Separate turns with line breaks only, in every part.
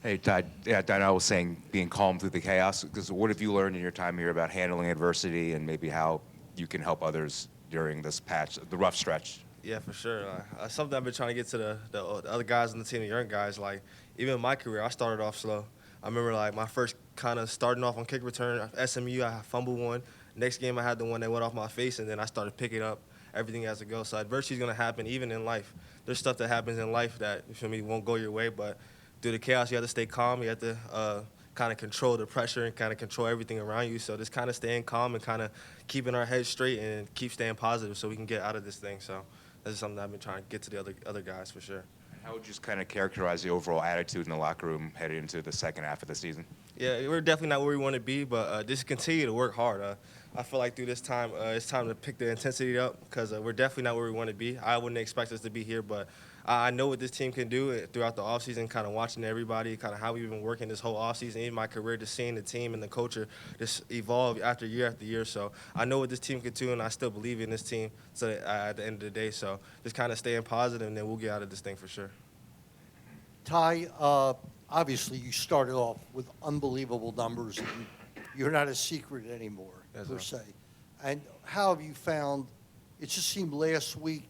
Hey, Todd. Yeah, Dinah was saying being calm through the chaos. Because what have you learned in your time here about handling adversity and maybe how you can help others during this patch, the rough stretch?
Yeah, for sure. Something I've been trying to get to the other guys on the team, the young guys. Like even in my career, I started off slow. I remember like my first kind of starting off on kick return, SMU. I fumbled one. Next game, I had the one that went off my face, and then I started picking up everything as it goes. So adversity is gonna happen even in life. There's stuff that happens in life that you feel me won't go your way, but through the chaos, you have to stay calm. You have to kind of control the pressure and kind of control everything around you. So just kind of staying calm and kind of keeping our heads straight and keep staying positive so we can get out of this thing. So that's something that I've been trying to get to the other guys for sure.
How would you just kind of characterize the overall attitude in the locker room headed into the second half of the season?
Yeah, we're definitely not where we want to be, but just continue to work hard. I feel like through this time, it's time to pick the intensity up because we're definitely not where we want to be. I wouldn't expect us to be here, but I know what this team can do throughout the offseason, kind of watching everybody, kind of how we've been working this whole offseason, in my career, just seeing the team and the culture just evolve after year. So I know what this team can do, and I still believe in this team so at the end of the day. So just kind of staying positive, and then we'll get out of this thing for sure.
Ty, obviously you started off with unbelievable numbers, and you're not a secret anymore,
Yes,
per
sir.
se. And how have you found, it just seemed last week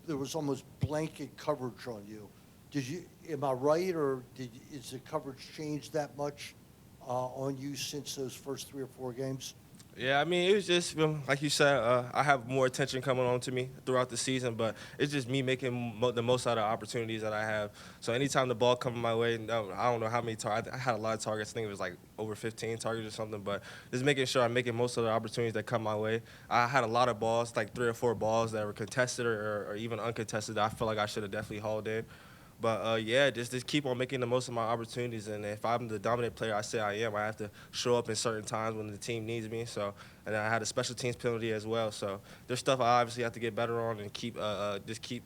there was almost blanket coverage on you. Am I right, or is the coverage changed that much on you since those first 3 or 4 games?
Yeah, I mean, it was just like you said. I have more attention coming on to me throughout the season, but it's just me making the most out of opportunities that I have. So anytime the ball comes my way, no, I don't know how many targets. I had a lot of targets. I think it was like over 15 targets or something. But just making sure I'm making most of the opportunities that come my way. I had a lot of balls, like 3 or 4 balls that were contested or even uncontested, that I feel like I should have definitely hauled in. But yeah, just keep on making the most of my opportunities. And if I'm the dominant player I say I am, I have to show up in certain times when the team needs me. So, and I had a special teams penalty as well. So there's stuff I obviously have to get better on and keep just keep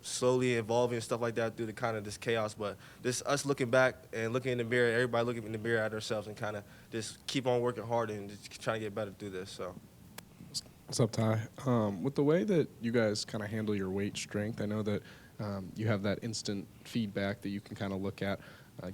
slowly evolving and stuff like that through the kind of this chaos. But just us looking back and looking in the mirror, everybody looking in the mirror at ourselves and kind of just keep on working hard and just trying to get better through this. So.
What's up, Ty? With the way that you guys kind of handle your weight strength, I know that you have that instant feedback that you can kind of look at.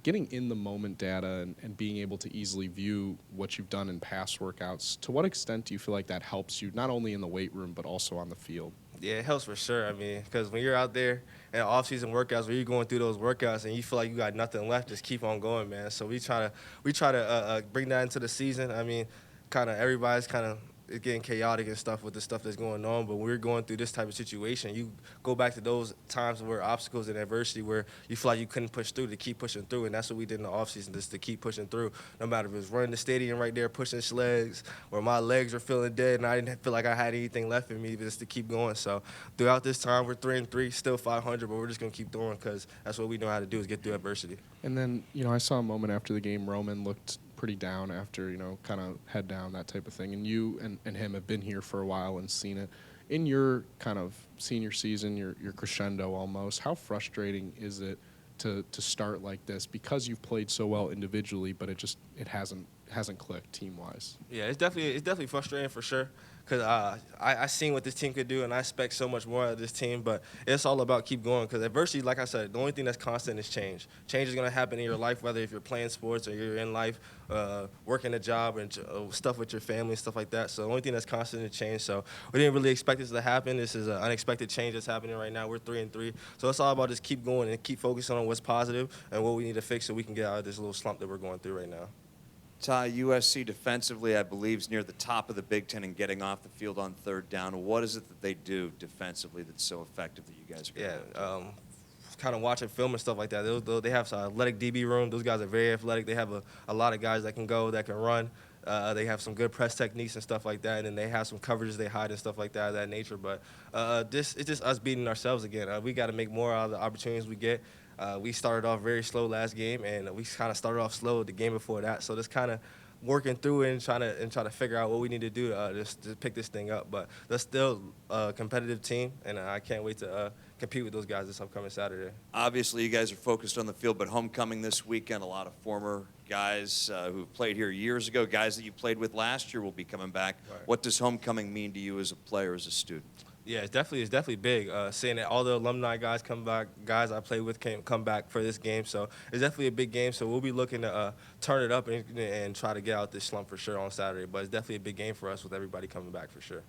Getting in the moment data and being able to easily view what you've done in past workouts, to what extent do you feel like that helps you, not only in the weight room, but also on the field?
Yeah, it helps for sure. I mean, because when you're out there in off-season workouts, where you're going through those workouts and you feel like you got nothing left, just keep on going, man. So we try to bring that into the season. I mean, kind of everybody's kind of getting chaotic and stuff with the stuff that's going on. But when we're going through this type of situation, you go back to those times where obstacles and adversity where you feel like you couldn't push through to keep pushing through. And that's what we did in the offseason, just to keep pushing through. No matter if it was running the stadium right there, pushing sleds, or my legs were feeling dead and I didn't feel like I had anything left in me, just to keep going. So throughout this time, we're 3-3, still 500, but we're just going to keep going because that's what we know how to do is get through adversity.
And then, I saw a moment after the game, Roman looked pretty down after, kind of head down, that type of thing. And you and him have been here for a while and seen it. In your kind of senior season, your crescendo almost, how frustrating is it to start like this because you've played so well individually, but it hasn't clicked team-wise?
Yeah, it's definitely frustrating for sure. Because I seen what this team could do, and I expect so much more out of this team. But it's all about keep going. Because adversity, like I said, the only thing that's constant is change. Change is going to happen in your life, whether if you're playing sports or you're in life, working a job and stuff with your family and stuff like that. So the only thing that's constant is change. So we didn't really expect this to happen. This is an unexpected change that's happening right now. We're 3-3. So it's all about just keep going and keep focusing on what's positive and what we need to fix so we can get out of this little slump that we're going through right now.
Ty, USC defensively, I believe, is near the top of the Big Ten in getting off the field on third down. What is it that they do defensively that's so effective that you guys are going to
kind of watching film and stuff like that. They have some athletic DB room. Those guys are very athletic. They have a lot of guys that can go, that can run. They have some good press techniques and stuff like that, and then they have some coverages they hide and stuff like that of that nature. But it's just us beating ourselves again. We got to make more out of the opportunities we get. We started off very slow last game, and we kind of started off slow the game before that. So just kind of working through it and trying to figure out what we need to do just to pick this thing up. But that's still a competitive team, and I can't wait to compete with those guys this upcoming Saturday.
Obviously, you guys are focused on the field, but homecoming this weekend, a lot of former guys who've played here years ago, guys that you played with last year will be coming back.
Right.
What does homecoming mean to you as a player, as a student?
Yeah, it's definitely big. Seeing that all the alumni guys come back, guys I played with come back for this game. So it's definitely a big game. So we'll be looking to turn it up and try to get out this slump for sure on Saturday. But it's definitely a big game for us with everybody coming back for sure.